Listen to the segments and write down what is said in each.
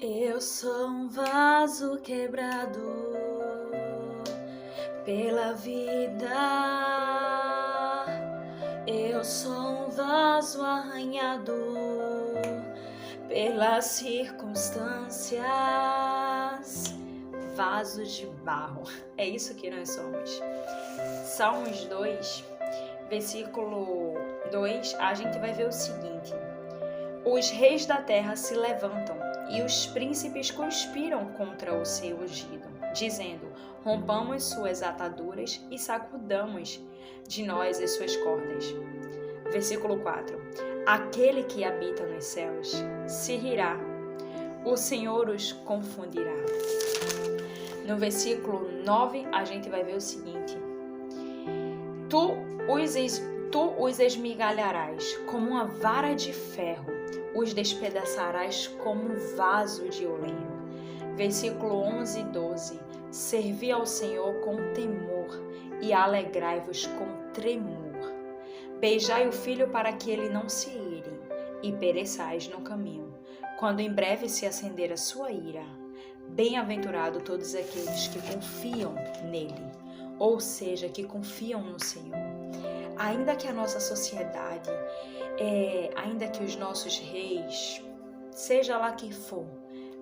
Eu sou um vaso quebrado pela vida. Eu sou um vaso arranhado pelas circunstâncias. Vasos de barro. É isso que nós somos. Salmos 2, versículo 2, a gente vai ver o seguinte: os reis da terra se levantam e os príncipes conspiram contra o seu ungido, dizendo: rompamos suas ataduras e sacudamos de nós as suas cordas. Versículo 4: aquele que habita nos céus se rirá, o Senhor os confundirá. No versículo 9, a gente vai ver o seguinte: Tu os esmigalharás como uma vara de ferro, os despedaçarás como um vaso de oleiro. Versículo 11 e 12. Servi ao Senhor com temor e alegrai-vos com tremor. Beijai o filho para que ele não se ire e pereçais no caminho, quando em breve se acender a sua ira. Bem-aventurado todos aqueles que confiam nele, ou seja, que confiam no Senhor. Ainda que a nossa sociedade, ainda que os nossos reis, seja lá quem for,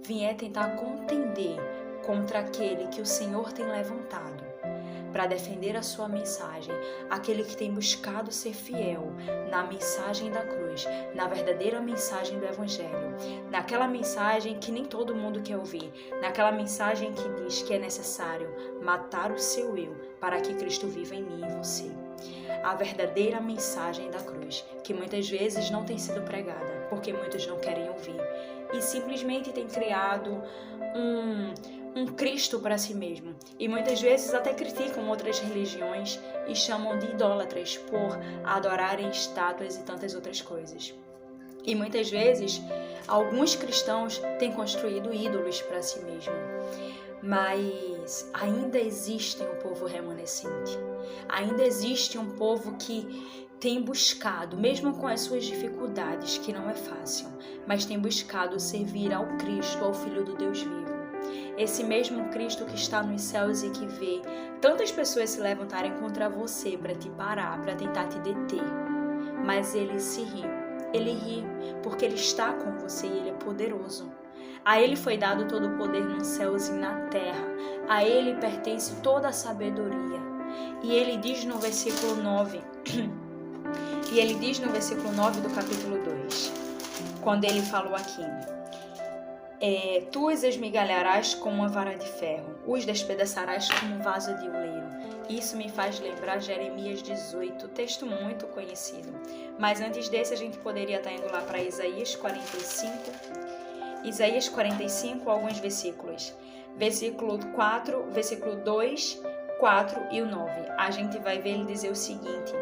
vier tentar contender contra aquele que o Senhor tem levantado para defender a sua mensagem, aquele que tem buscado ser fiel na mensagem da cruz, na verdadeira mensagem do Evangelho, naquela mensagem que nem todo mundo quer ouvir, naquela mensagem que diz que é necessário matar o seu eu para que Cristo viva em mim e em você. A verdadeira mensagem da cruz, que muitas vezes não tem sido pregada, porque muitos não querem ouvir e simplesmente têm criado um Cristo para si mesmo. E muitas vezes até criticam outras religiões e chamam de idólatras por adorarem estátuas e tantas outras coisas. E muitas vezes alguns cristãos têm construído ídolos para si mesmo. Mas ainda existe um povo remanescente. Ainda existe um povo que tem buscado, mesmo com as suas dificuldades, que não é fácil, mas tem buscado servir ao Cristo, ao Filho do Deus vivo. Esse mesmo Cristo que está nos céus e que vê tantas pessoas se levantarem contra você para te parar, para tentar te deter. Mas ele se ri. Ele ri porque ele está com você e ele é poderoso. A ele foi dado todo o poder nos céus e na terra. A ele pertence toda a sabedoria. E ele diz no versículo 9, do capítulo 2, quando ele falou aqui: tu os esmigalharás com uma vara de ferro, os despedaçarás como um vaso de oleiro. Isso me faz lembrar Jeremias 18, texto muito conhecido. Mas antes desse, a gente poderia estar indo lá para Isaías 45, alguns versículos. Versículo 4, versículo 2, 4 e o 9. A gente vai ver ele dizer o seguinte: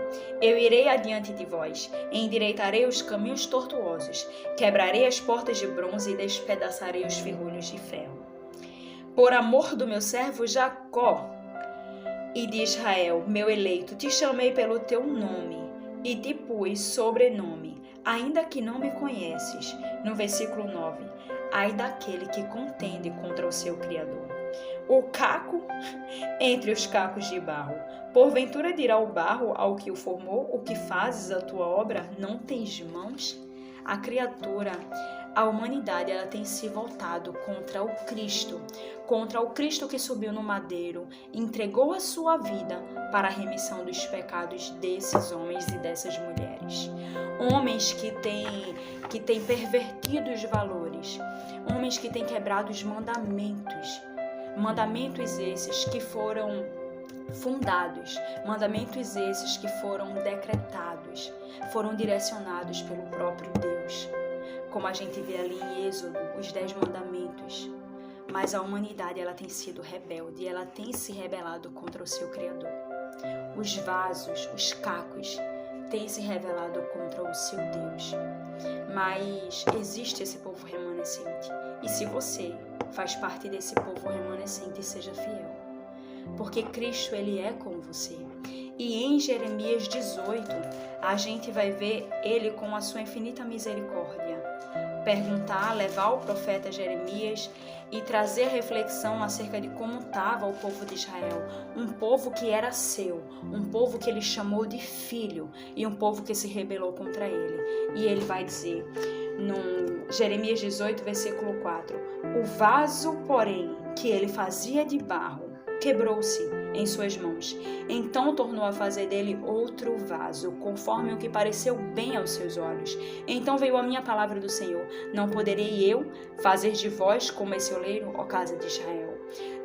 eu irei adiante de vós, endireitarei os caminhos tortuosos, quebrarei as portas de bronze e despedaçarei os ferrolhos de ferro. Por amor do meu servo Jacó e de Israel, meu eleito, te chamei pelo teu nome e te pus sobrenome, ainda que não me conheces. No versículo 9, ai daquele que contende contra o seu Criador. O caco entre os cacos de barro. Porventura dirá o barro ao que o formou: o que fazes a tua obra, não tens mãos? A criatura, a humanidade, ela tem se voltado contra o Cristo que subiu no madeiro, entregou a sua vida para a remissão dos pecados desses homens e dessas mulheres. Homens que têm pervertido os valores, homens que têm quebrado os mandamentos esses que foram fundados, mandamentos esses que foram decretados, foram direcionados pelo próprio Deus, como a gente vê ali em Êxodo, os 10 mandamentos. Mas a humanidade, ela tem sido rebelde, ela tem se rebelado contra o seu Criador. Os vasos, os cacos, têm se rebelado contra o seu Deus. Mas existe esse povo remanescente. E se você faz parte desse povo remanescente, seja fiel. Porque Cristo, ele é com você. E em Jeremias 18, a gente vai ver ele com a sua infinita misericórdia, perguntar, levar o profeta Jeremias e trazer reflexão acerca de como estava o povo de Israel. Um povo que era seu, um povo que ele chamou de filho e um povo que se rebelou contra ele. E ele vai dizer, no Jeremias 18, versículo 4, o vaso, porém, que ele fazia de barro, quebrou-se em suas mãos. Então tornou a fazer dele outro vaso, conforme o que pareceu bem aos seus olhos. Então veio a minha palavra do Senhor: não poderei eu fazer de vós como esse oleiro, ó casa de Israel?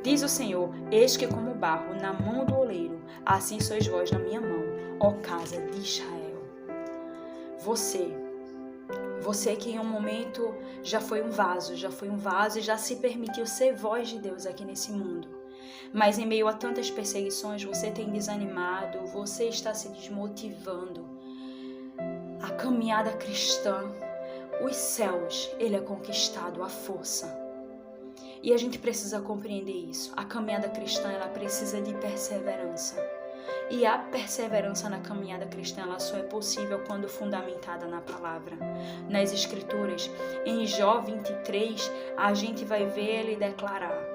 Diz o Senhor: eis que como barro na mão do oleiro, assim sois vós na minha mão, ó casa de Israel. Você que em um momento já foi um vaso e já se permitiu ser voz de Deus aqui nesse mundo. Mas em meio a tantas perseguições, você tem desanimado, você está se desmotivando. A caminhada cristã, os céus, ele é conquistado à força. E a gente precisa compreender isso. A caminhada cristã, ela precisa de perseverança. E a perseverança na caminhada cristã, ela só é possível quando fundamentada na palavra, nas escrituras. Em Jó 23, a gente vai ver ele declarar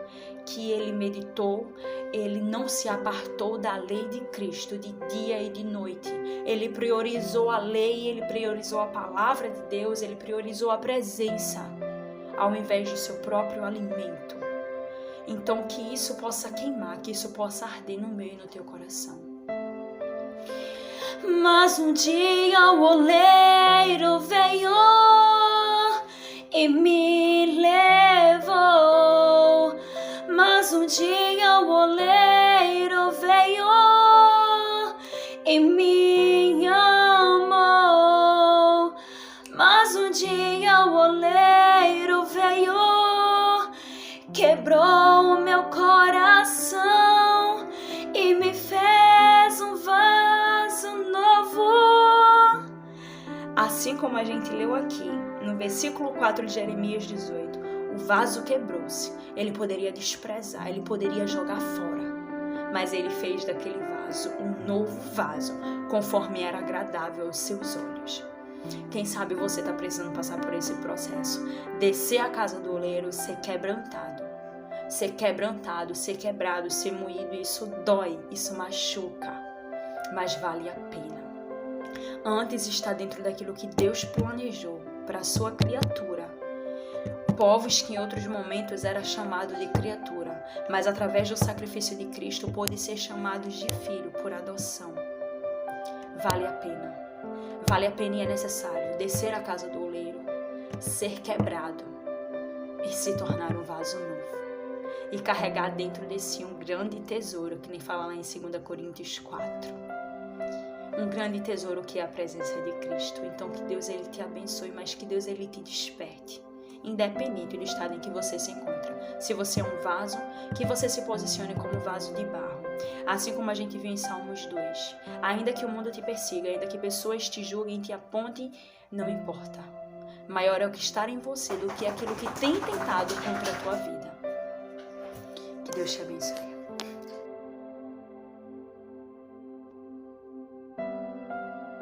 que ele meditou, ele não se apartou da lei de Cristo de dia e de noite. Ele priorizou a lei, ele priorizou a palavra de Deus, ele priorizou a presença, ao invés do seu próprio alimento. Então que isso possa queimar, que isso possa arder no meu e no teu coração. Mas um dia o oleiro veio e me levou. Mas um dia o oleiro veio e me amou. Mas um dia o oleiro veio, quebrou o meu coração e me fez um vaso novo. Assim como a gente leu aqui no versículo 4 de Jeremias 18, o vaso quebrou-se. Ele poderia desprezar, ele poderia jogar fora, mas ele fez daquele vaso um novo vaso, conforme era agradável aos seus olhos. Quem sabe você está precisando passar por esse processo, descer a casa do oleiro, ser quebrantado, ser quebrado, ser moído. Isso dói, isso machuca, mas vale a pena. Antes está dentro daquilo que Deus planejou para a sua criatura. Povos que em outros momentos era chamado de criatura, mas através do sacrifício de Cristo pôde ser chamados de filho por adoção. Vale a pena. Vale a pena e é necessário descer à casa do oleiro, ser quebrado e se tornar um vaso novo. E carregar dentro de si um grande tesouro, que nem fala lá em 2 Coríntios 4. Um grande tesouro que é a presença de Cristo. Então que Deus ele te abençoe, mas que Deus ele te desperte. Independente do estado em que você se encontra. Se você é um vaso, que você se posicione como vaso de barro. Assim como a gente viu em Salmos 2. Ainda que o mundo te persiga, ainda que pessoas te julguem, te apontem, não importa. Maior é o que está em você do que aquilo que tem tentado contra a tua vida. Que Deus te abençoe.